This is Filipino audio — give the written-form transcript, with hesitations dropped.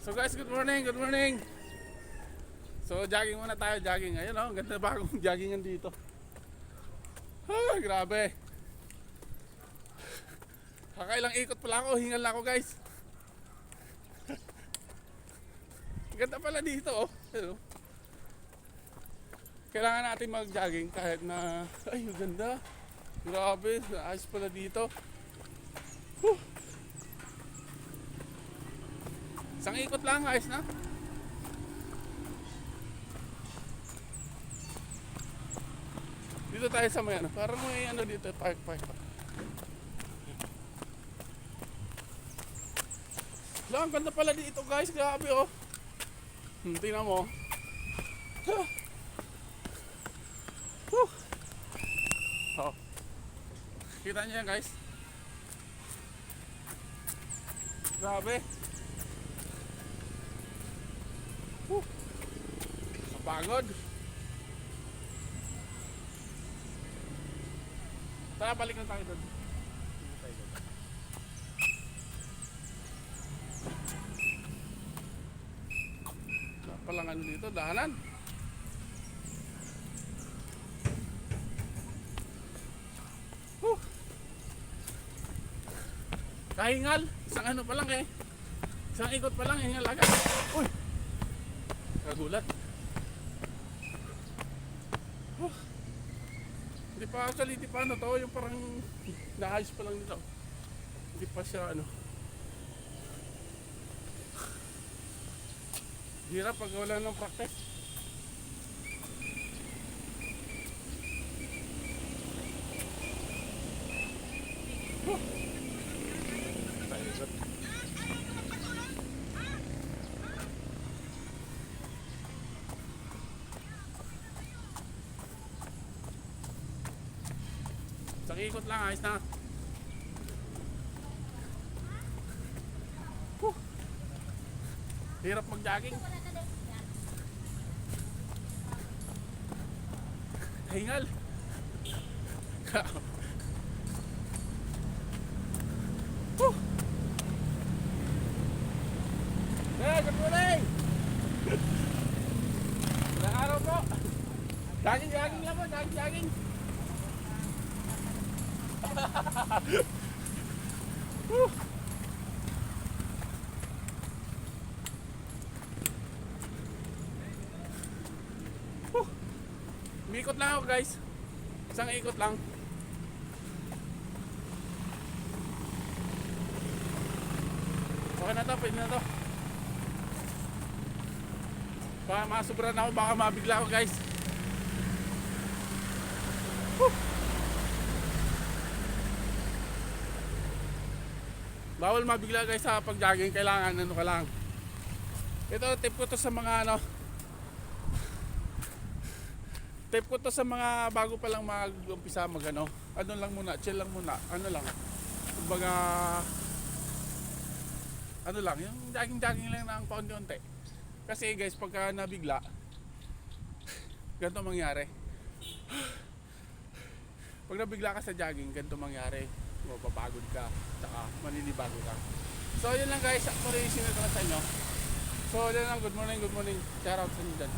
So guys, good morning, good morning. So jogging muna tayo, jogging. Ayun oh, ganda bagong joggingan dito. Ah, grabe. Kakailang ikot pala ako, hingal na ako guys. Ganda pala dito oh. Ayun, oh. Kailangan natin mag-jogging kahit na, ay ganda. Grabe, ayos pala dito. Whew. Isang ikot lang, ayos na. Dito tayo sa may ano, parang may ano dito, park. Lang, ganda pala dito guys, grabe oh. Tingnan mo. Huh. Oh. Kita niyo yan guys. Grabe. Kapagod. Tara, balik na tayo doon. Palang ano dito, dahanan. Kahingal, isang ano pa lang eh. Isang ikot pa lang, hingal agad. Uy! Kagulat. Hindi pa actually, hindi pa ano to, yung parang naayos pa lang nito. Hindi pa siya ano. Hirap pag wala ng practice. Isang ikot lang, ayos na. Hirap mag-jogging. Hingal. Hey, good morning. Magandang araw po. Jogging lang po, jogging. Ikot lang ako guys. Isang ikot lang. Okay na to, pwede na to. Baka masubra na ako, baka mabigla ako guys. Bawal mabigla guys sa pag-jogging, kailangan ano ka lang. Ito tip ko to sa mga ano. Tip ko to sa mga bago pa lang mag-umpisa mag-ano. Ano lang muna, chill lang muna. Ano lang. Kumbaga ano lang, yung jogging lang ng paunti-unti. Kasi guys, pagka nabigla, ganito mangyari. Pag nabigla ka sa jogging, ganito mangyari. Mapapagod ka, saka maninibago ka. So yun lang guys, actually sinunod ko na sa inyo. So yun lang, good morning. Shout out sa inyo dyan.